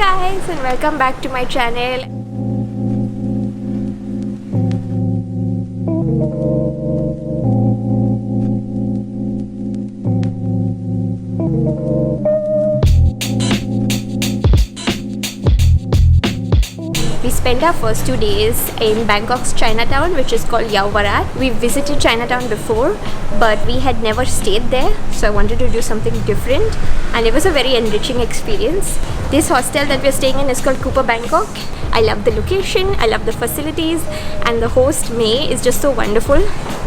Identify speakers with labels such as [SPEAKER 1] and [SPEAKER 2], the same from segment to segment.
[SPEAKER 1] guys, and welcome back to my channel. We spent our first 2 days in Bangkok's Chinatown, which is called Yauvarat. We visited Chinatown before, but we had never stayed there, so I wanted to do something different, and it was a very enriching experience. This hostel that we're staying in is called Cooper Bangkok. I love the location, I love the facilities, and the host May is just so wonderful.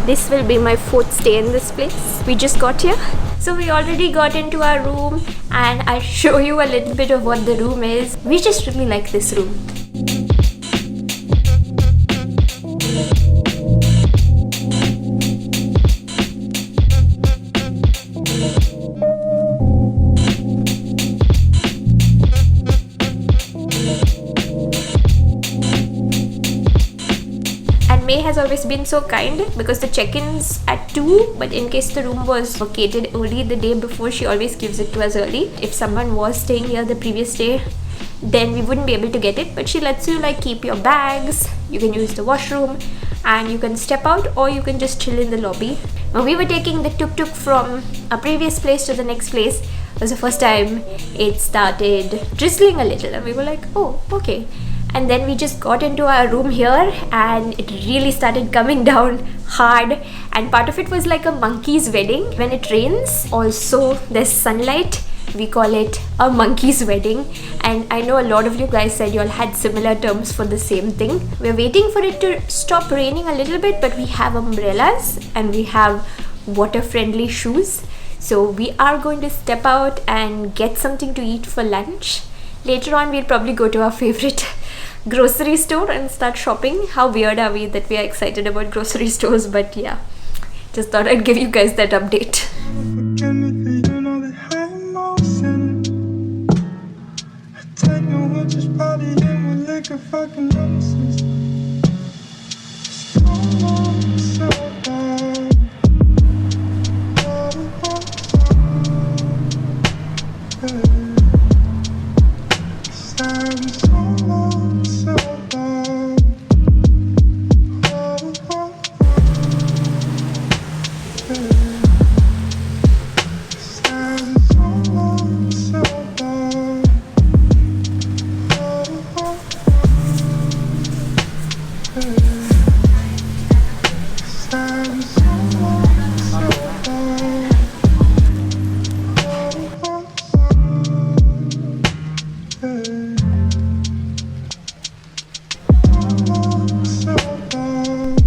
[SPEAKER 1] This will be my 4th stay in this place. We just got here, so we already got into our room, and I'll show you a little bit of what the room is. We just really like this room. May has always been so kind because the check-ins at 2, but in case the room was vacated only the day before, she always gives it to us early. If someone was staying here the previous day, then we wouldn't be able to get it, but she lets you like keep your bags, you can use the washroom, and you can step out or you can just chill in the lobby. When we were taking the tuk-tuk from a previous place to the next place, it was the first time it started drizzling a little, and we were like, oh, okay. And then we just got into our room here and it really started coming down hard, and part of it was like a monkey's wedding. When it rains, also there's sunlight, we call it a monkey's wedding, and I know a lot of you guys said you all had similar terms for the same thing. We're waiting for it to stop raining a little bit, but we have umbrellas and we have water-friendly shoes, so we are going to step out and get something to eat for lunch. Later on we'll probably go to our favorite grocery store and start shopping. How weird are we that we are excited about grocery stores, but yeah, just thought I'd give you guys that update.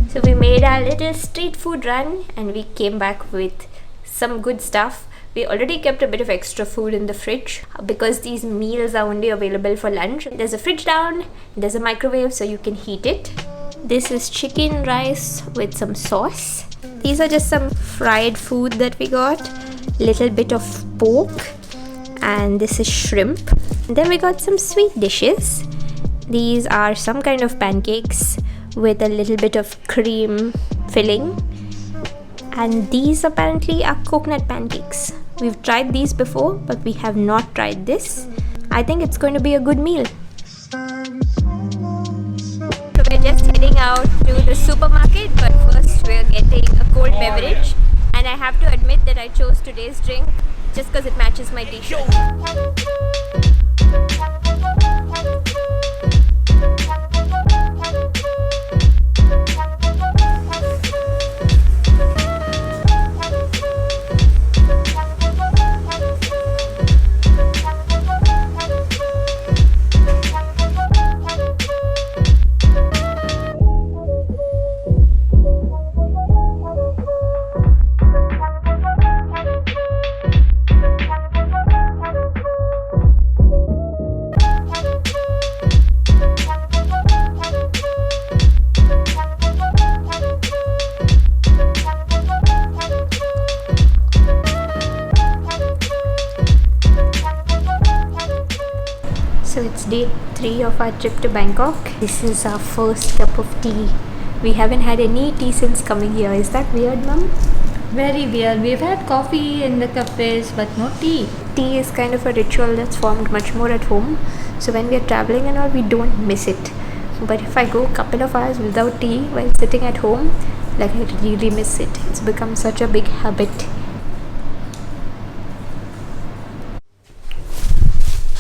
[SPEAKER 1] So we made our little street food run and we came back with some good stuff. We already kept a bit of extra food in the fridge because these meals are only available for lunch. There's a fridge down, there's a microwave so you can heat it. This is chicken rice with some sauce. These are just some fried food that we got. Little bit of pork, and this is shrimp. And then we got some sweet dishes. These are some kind of pancakes with a little bit of cream filling, and these apparently are coconut pancakes. We've tried these before, but we have not tried this. I think it's going to be a good meal. So we're just heading out to the supermarket, but first we're getting a cold beverage, and I have to admit that I chose today's drink just because it matches my t-shirt. So it's day 3 of our trip to Bangkok. This is our first cup of tea. We haven't had any tea since coming here. Is that weird, Mum?
[SPEAKER 2] Very weird. We've had coffee in the cafes but no tea.
[SPEAKER 1] Tea is kind of a ritual that's formed much more at home. So when we are traveling and all, we don't miss it. But if I go a couple of hours without tea while sitting at home, like I really miss it. It's become such a big habit.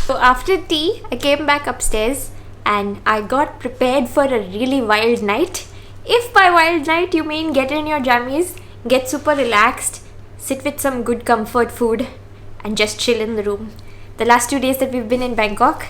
[SPEAKER 1] So after tea, I came back upstairs and I got prepared for a really wild night. If by wild night you mean get in your jammies, get super relaxed, sit with some good comfort food and just chill in the room. The last 2 days that we've been in Bangkok,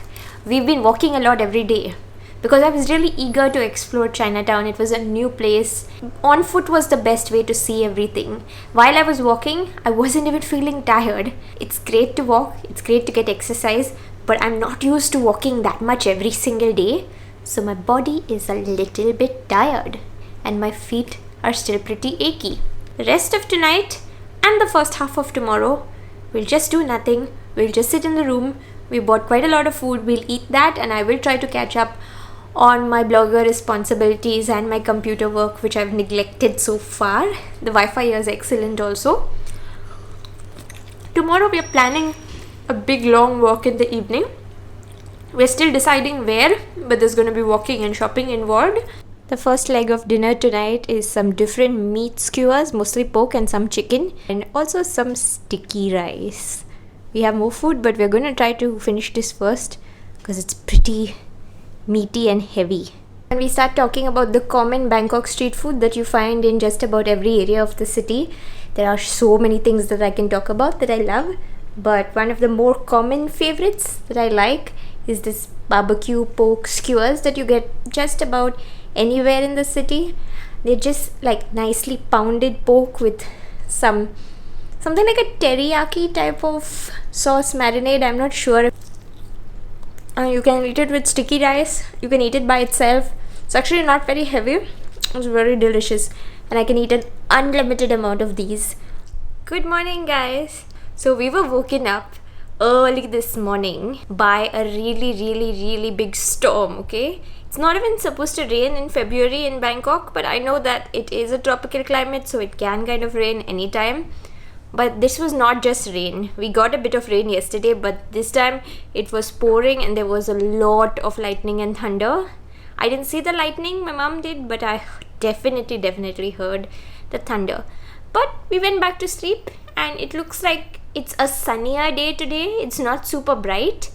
[SPEAKER 1] we've been walking a lot every day because I was really eager to explore Chinatown. It was a new place. On foot was the best way to see everything. While I was walking, I wasn't even feeling tired. It's great to walk, it's great to get exercise, but I'm not used to walking that much every single day. So my body is a little bit tired and my feet are still pretty achy. The rest of tonight and the first half of tomorrow, we'll just do nothing. We'll just sit in the room. We bought quite a lot of food. We'll eat that and I will try to catch up on my blogger responsibilities and my computer work, which I've neglected so far. The Wi-Fi here is excellent also. Tomorrow we are planning a big long walk in the evening. We're still deciding where, but there's going to be walking and shopping involved. The first leg of dinner tonight is some different meat skewers, mostly pork and some chicken, and also some sticky rice. We have more food, but we're going to try to finish this first because it's pretty meaty and heavy. When we start talking about the common Bangkok street food that you find in just about every area of the city, there are so many things that I can talk about that I love, but one of the more common favorites that I like is this barbecue pork skewers that you get just about anywhere in the city. They're just like nicely pounded pork with something like a teriyaki type of sauce marinade. I'm not sure. You can eat it with sticky rice. You can eat it by itself. It's actually not very heavy. It's very delicious. And I can eat an unlimited amount of these. Good morning, guys. So we were woken up early this morning by a really big storm, okay? It's not even supposed to rain in February in Bangkok, but I know that it is a tropical climate, so it can kind of rain anytime. But this was not just rain. We got a bit of rain yesterday, but this time it was pouring and there was a lot of lightning and thunder. I didn't see the lightning, my mom did, but I definitely heard the thunder. But we went back to sleep and it looks like it's a sunnier day today. It's not super bright,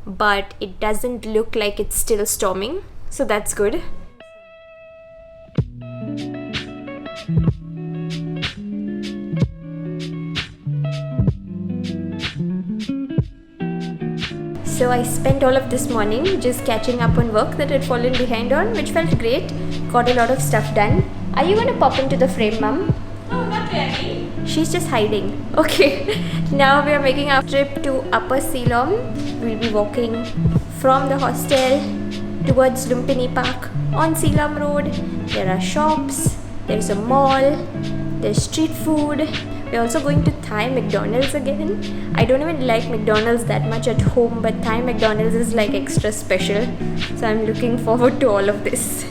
[SPEAKER 1] but it doesn't look like it's still storming, so that's good. So I spent all of this morning just catching up on work that I'd fallen behind on, which felt great. Got a lot of stuff done. Are you going to pop into the frame, Mum?
[SPEAKER 2] No, not really.
[SPEAKER 1] She's just hiding. Okay. Now we are making our trip to Upper Silom. We'll be walking from the hostel towards Lumpini Park on Silom Road. There are shops, there's a mall, there's street food. We're also going to Thai McDonald's again. I don't even like McDonald's that much at home, but Thai McDonald's is like extra special. So I'm looking forward to all of this.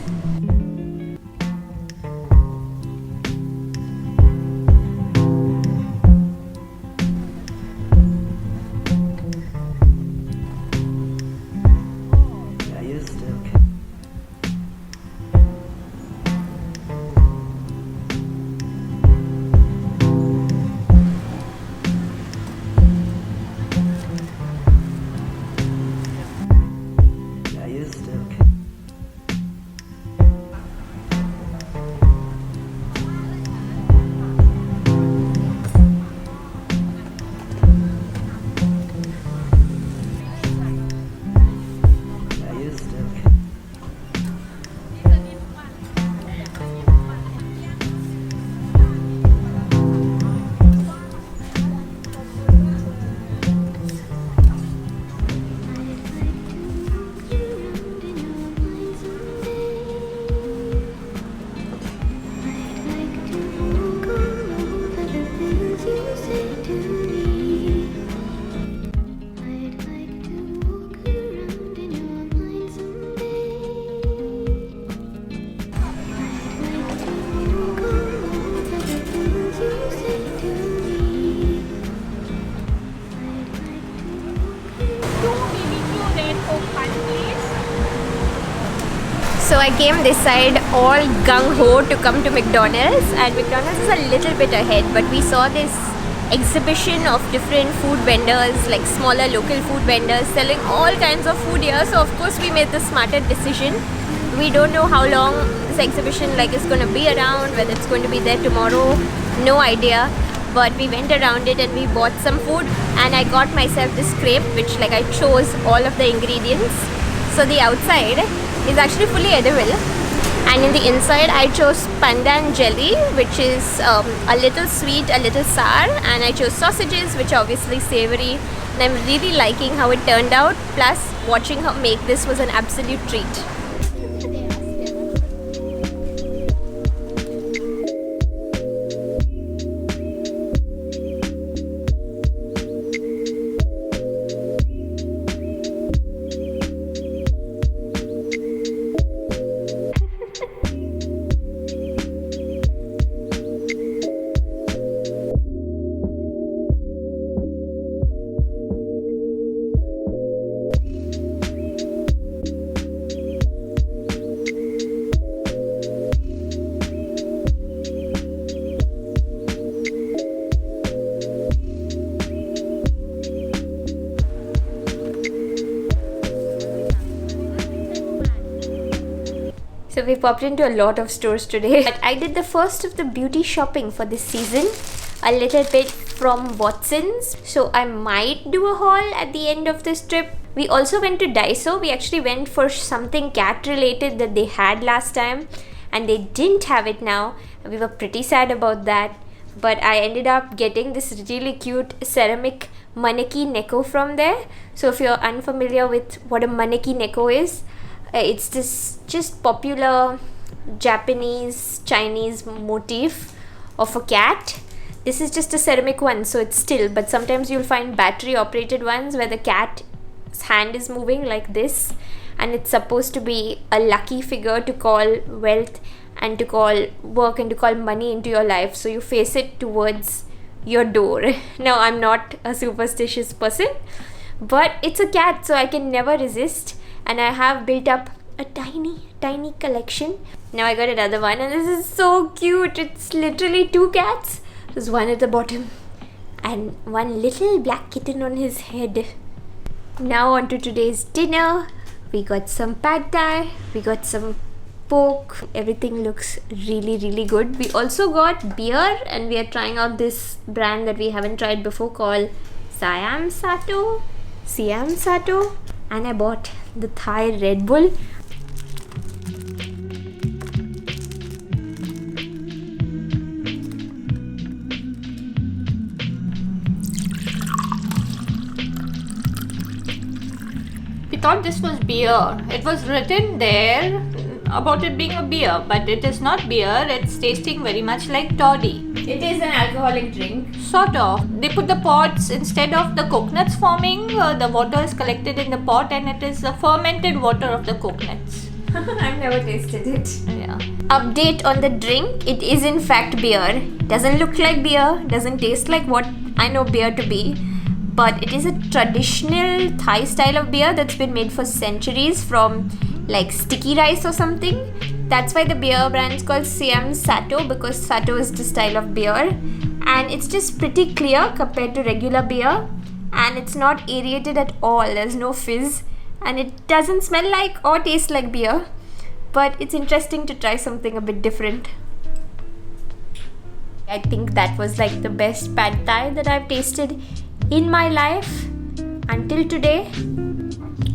[SPEAKER 1] I came this side all gung-ho to come to McDonald's, and McDonald's is a little bit ahead, but we saw this exhibition of different food vendors, like smaller local food vendors selling all kinds of food here. So of course we made the smarter decision. We don't know how long this exhibition is going to be around, whether it's going to be there tomorrow, no idea. But we went around it and we bought some food, and I got myself this crepe, which I chose all of the ingredients. So the outside is actually fully edible, and in the inside I chose pandan jelly, which is a little sweet, a little sour, and I chose sausages, which are obviously savory, and I'm really liking how it turned out. Plus watching her make this was an absolute treat. So we popped into a lot of stores today. But I did the first of the beauty shopping for this season. A little bit from Watson's. So I might do a haul at the end of this trip. We also went to Daiso. We actually went for something cat related that they had last time, and they didn't have it now. We were pretty sad about that. But I ended up getting this really cute ceramic maneki neko from there. So if you're unfamiliar with what a maneki neko is, it's this just popular Japanese Chinese motif of a cat. This is just a ceramic one, so it's still, but sometimes you'll find battery operated ones where the cat's hand is moving like this, and it's supposed to be a lucky figure to call wealth and to call work and to call money into your life. So you face it towards your door. Now I'm not a superstitious person, but it's a cat, so I can never resist. And I have built up a tiny collection. Now I got another one, and this is so cute. It's literally two cats. There's one at the bottom and one little black kitten on his head. Now on to today's dinner. We got some pad thai, we got some pork. Everything looks really good. We also got beer, and we are trying out this brand that we haven't tried before called Siam Sato. And I bought the Thai Red Bull.
[SPEAKER 2] We thought this was beer. It was written there about it being a beer, but it is not beer. It's tasting very much like toddy.
[SPEAKER 1] It is an alcoholic drink.
[SPEAKER 2] Sort of. They put the pods instead of the coconuts forming. The water is collected in the pot, and it is the fermented water of the coconuts.
[SPEAKER 1] I've never tasted it.
[SPEAKER 2] Yeah.
[SPEAKER 1] Update on the drink. It is in fact beer. Doesn't look like beer. Doesn't taste like what I know beer to be. But it is a traditional Thai style of beer that's been made for centuries from sticky rice or something. That's why the beer brand is called Siam Sato, because Sato is the style of beer, and it's just pretty clear compared to regular beer, and it's not aerated at all. There's no fizz, and it doesn't smell like or taste like beer, but it's interesting to try something a bit different. I think that was the best pad thai that I've tasted in my life until today.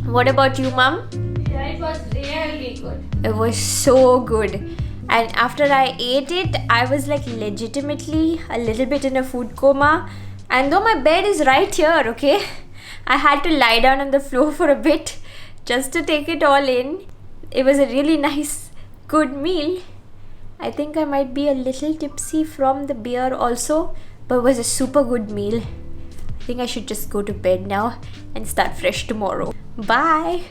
[SPEAKER 1] What about you, Mum?
[SPEAKER 2] Yeah, it was really good.
[SPEAKER 1] It was so good. And after I ate it, I was legitimately a little bit in a food coma. And though my bed is right here, okay, I had to lie down on the floor for a bit just to take it all in. It was a really nice, good meal. I think I might be a little tipsy from the beer also, but it was a super good meal. I think I should just go to bed now and start fresh tomorrow. Bye!